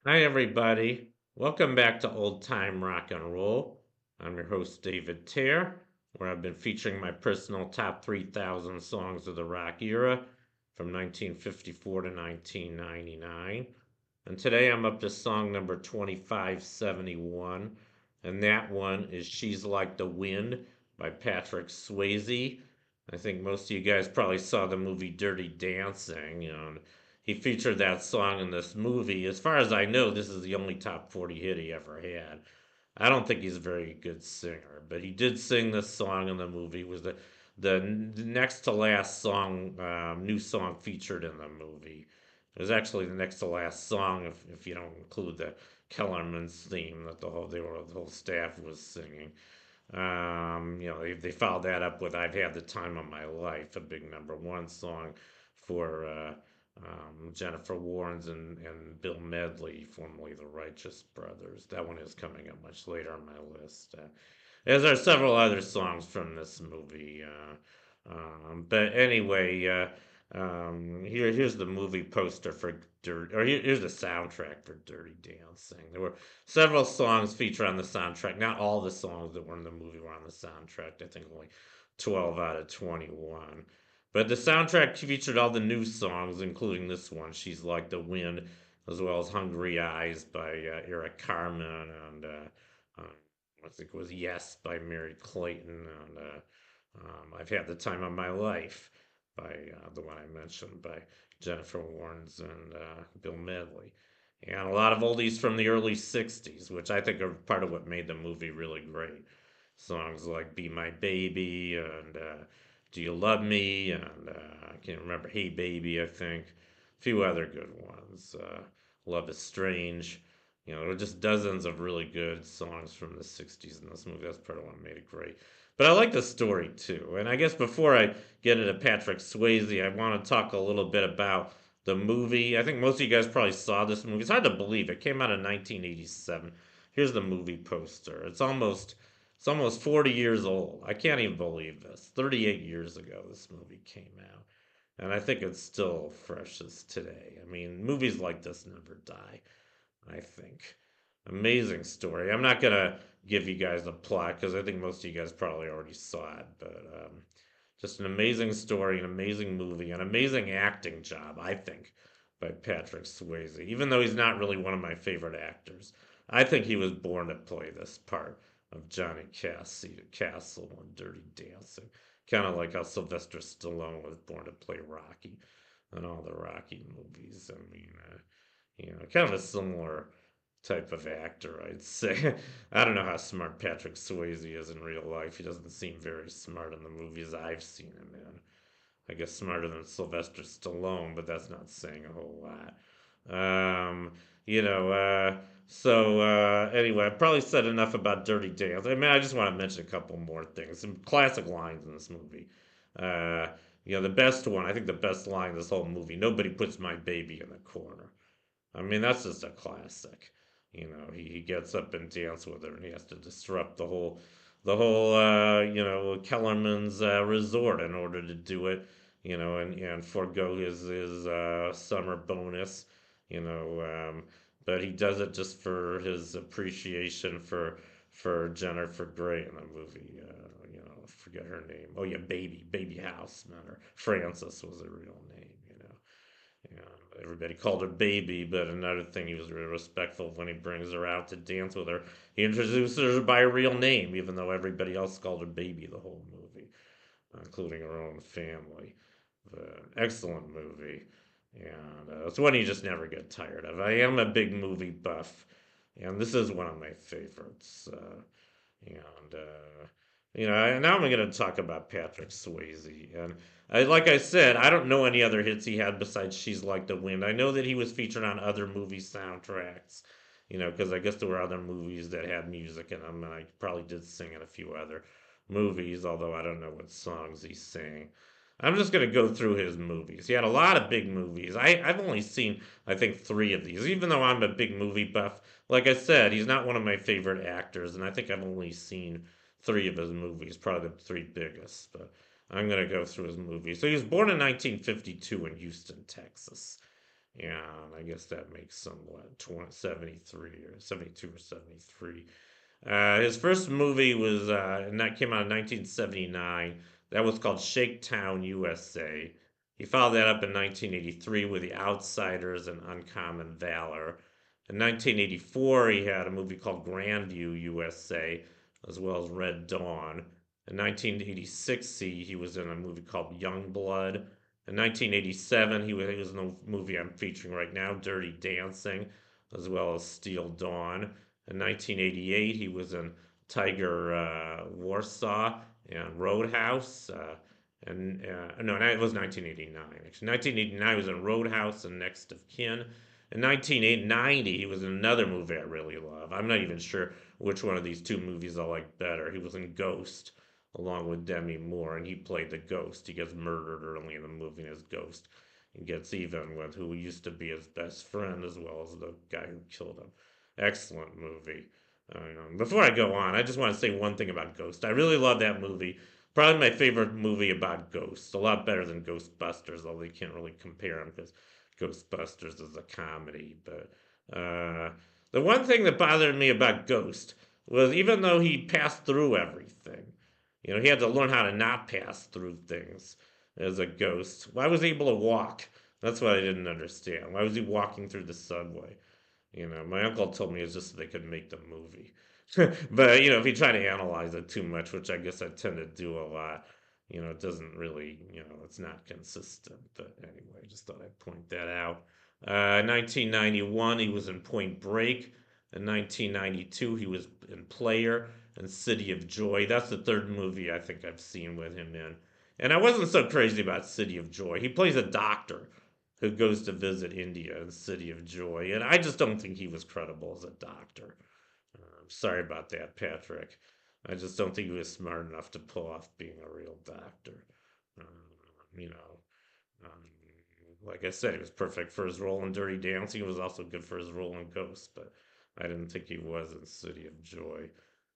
Hi, everybody. Welcome back to Old Time Rock and Roll. I'm your host, David Tear, where I've been featuring my personal top 3,000 songs of the rock era from 1954 to 1999. And today I'm up to song number 2571, and that one is She's Like the Wind by Patrick Swayze. I think most of you guys probably saw the movie Dirty Dancing. He featured that song in this movie. As far as I know, this is the only top 40 hit he ever had. I don't think he's a very good singer, but he did sing this song in the movie. It was the next to last song, new song featured in the movie. It was actually the next to last song if you don't include the Kellerman's theme that the whole staff was singing. They followed that up with "I've Had the Time of My Life," a big number one song for Jennifer Warnes and Bill Medley, formerly the Righteous Brothers. That one is coming up much later on my list. As are several other songs from this movie. But anyway, here's the movie poster for here's the soundtrack for Dirty Dancing. There were several songs featured on the soundtrack. Not all the songs that were in the movie were on the soundtrack. I think only 12 out of 21. But the soundtrack featured all the new songs, including this one, She's Like the Wind, as well as Hungry Eyes by Eric Carmen and I think it was Yes by Mary Clayton and I've Had the Time of My Life by the one I mentioned by Jennifer Warnes and Bill Medley. And a lot of oldies from the early 60s, which I think are part of what made the movie really great. Songs like Be My Baby and Do You Love Me and I can't remember, Hey Baby, I think. A few other good ones. Love is Strange. There were just dozens of really good songs from the 60s in this movie. That's part of what made it great. But I like the story too. And I guess before I get into Patrick Swayze, I want to talk a little bit about the movie. I think most of you guys probably saw this movie. It's hard to believe it came out in 1987. Here's the movie poster. It's almost 40 years old. I can't even believe this. 38 years ago this movie came out. And I think it's still fresh as today. I mean, movies like this never die. I think. Amazing story. I'm not gonna give you guys a plot because I think most of you guys probably already saw it, but just an amazing story, an amazing movie, an amazing acting job, I think, by Patrick Swayze. Even though he's not really one of my favorite actors, I think he was born to play this part of Johnny Castle in Dirty Dancing. Kind of like how Sylvester Stallone was born to play Rocky in all the Rocky movies. I mean, kind of a similar type of actor, I'd say. I don't know how smart Patrick Swayze is in real life. He doesn't seem very smart in the movies I've seen him in. I guess smarter than Sylvester Stallone, but that's not saying a whole lot. Um, you know, anyway, I've probably said enough about Dirty Dance. I mean, I just want to mention a couple more things. Some classic lines in this movie. Uh, the best one, I think the best line in this whole movie, nobody puts my baby in the corner. I mean, that's just a classic. He gets up and dances with her, and he has to disrupt the whole Kellerman's resort in order to do it. And forego his summer bonus. You know, but he does it just for his appreciation for Jennifer Grey in the movie. I forget her name. Oh yeah, Baby Houseman, or Frances was her real name. Everybody called her baby, but another thing, he was really respectful when he brings her out to dance with her. He introduces her by her real name, even though everybody else called her baby the whole movie, including her own family. But excellent movie, and it's one you just never get tired of. I am a big movie buff, and this is one of my favorites. And now I'm going to talk about Patrick Swayze. And like I said, I don't know any other hits he had besides "She's Like the Wind." I know that he was featured on other movie soundtracks. Because I guess there were other movies that had music in them, and I probably did sing in a few other movies, although I don't know what songs he sang. I'm just going to go through his movies. He had a lot of big movies. I've only seen, I think, three of these, even though I'm a big movie buff. Like I said, he's not one of my favorite actors, and I think I've only seen three of his movies, probably the three biggest. But I'm going to go through his movies. So he was born in 1952 in Houston, Texas. And I guess that makes some, what, 73 or 72 or 73. His first movie was, and that came out in 1979. That was called Shakedown, USA. He followed that up in 1983 with The Outsiders and Uncommon Valor. In 1984, he had a movie called Grandview, USA, as well as Red Dawn. In 1986, he was in a movie called Young Blood. In 1987, he was in the movie I'm featuring right now, Dirty Dancing, as well as Steel Dawn. In 1988, he was in Tiger Warsaw and Roadhouse. And no, it was 1989. Actually, 1989 he was in Roadhouse and Next of Kin. In 1990, he was in another movie I really love. I'm not even sure which one of these two movies I like better. He was in Ghost along with Demi Moore, and he played the ghost. He gets murdered early in the movie as Ghost and gets even with who used to be his best friend as well as the guy who killed him. Excellent movie. Before I go on, I just want to say one thing about Ghost. I really love that movie. Probably my favorite movie about ghosts. A lot better than Ghostbusters, although you can't really compare them because Ghostbusters is a comedy. But the one thing that bothered me about Ghost was even though he passed through everything, he had to learn how to not pass through things as a ghost. Why was he able to walk? That's what I didn't understand. Why was he walking through the subway? My uncle told me it's just so they could make the movie. But, if you try to analyze it too much, which I guess I tend to do a lot, it doesn't really, it's not consistent. But anyway, I just thought I'd point that out. 1991, he was in Point Break. In 1992, he was in Player and City of Joy. That's the third movie I think I've seen with him in. And I wasn't so crazy about City of Joy. He plays a doctor who goes to visit India in City of Joy, and I just don't think he was credible as a doctor. Sorry about that, Patrick. I just don't think he was smart enough to pull off being a real doctor. Um, you know, um, like I said, he was perfect for his role in Dirty Dancing. He was also good for his role in Ghost, but I didn't think he was in City of Joy.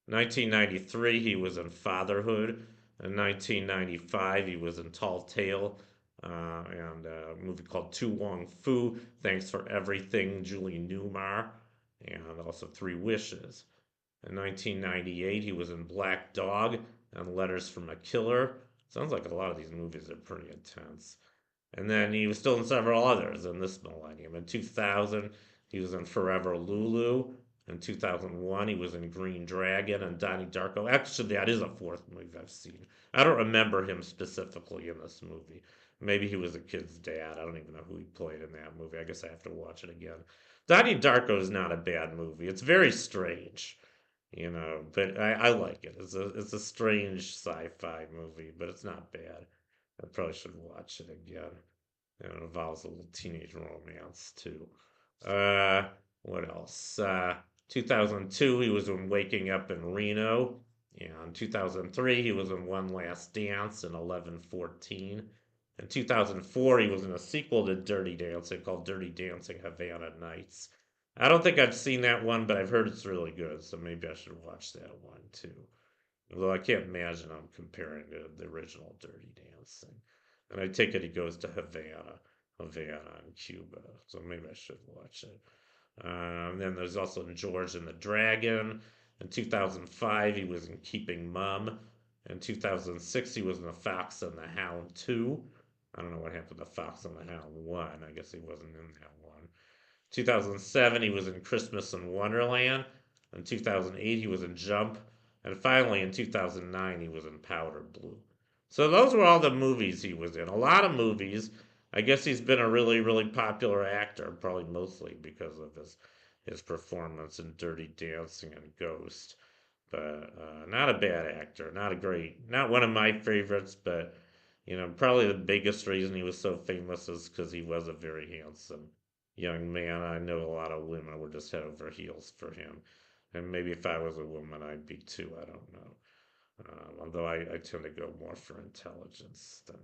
1993, he was in Fatherhood. In 1995, he was in Tall Tale and a movie called Tu Wong Fu, Thanks for Everything, Julie Newmar, and also Three Wishes. In 1998, he was in Black Dog and Letters from a Killer. Sounds like a lot of these movies are pretty intense. And then he was still in several others in this millennium. In 2000, he was in Forever Lulu. In 2001, he was in Green Dragon and Donnie Darko. Actually, that is a fourth movie I've seen. I don't remember him specifically in this movie. Maybe he was a kid's dad. I don't even know who he played in that movie. I guess I have to watch it again. Donnie Darko is not a bad movie. It's very strange, but I like it. It's a strange sci-fi movie, but it's not bad. I probably should watch it again. And it involves a little teenage romance too. Uh, what else? 2002, he was in Waking Up in Reno. In 2003, he was in One Last Dance and 11:14. In 2004, he was in a sequel to Dirty Dancing called Dirty Dancing Havana Nights. I don't think I've seen that one, but I've heard it's really good, so maybe I should watch that one too. Although I can't imagine I'm comparing to the original Dirty Dancing. And I take it he goes to Havana in Cuba. So maybe I should watch it. Then there's also George and the Dragon. In 2005, he was in Keeping Mum. In 2006, he was in The Fox and the Hound 2. I don't know what happened to Fox and the Hound 1. I guess he wasn't in that one. 2007, he was in Christmas in Wonderland. In 2008, he was in Jump. And finally, in 2009, he was in Powder Blue. So those were all the movies he was in. A lot of movies. I guess he's been a really, really popular actor, probably mostly because of his performance in Dirty Dancing and Ghost. But not a bad actor. Not one of my favorites, but probably the biggest reason he was so famous is because he was a very handsome young man. I know a lot of women were just head over heels for him. And maybe if I was a woman, I'd be too. I don't know. Although I tend to go more for intelligence than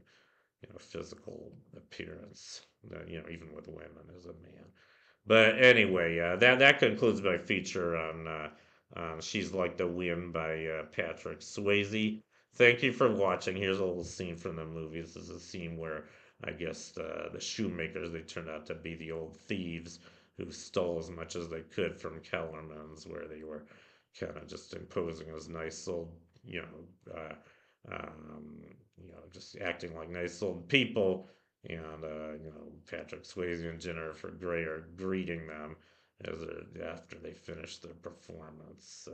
physical appearance. Even with women as a man. But anyway, that concludes my feature on "She's Like the Wind" by Patrick Swayze. Thank you for watching. Here's a little scene from the movie. This is a scene where I guess the shoemakers, they turned out to be the old thieves who stole as much as they could from Kellerman's, where they were kind of just imposing as nice old, you know, just acting like nice old people. And Patrick Swayze and Jennifer Grey are greeting them after they finish their performance.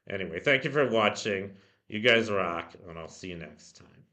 Anyway, thank you for watching. You guys rock, and I'll see you next time.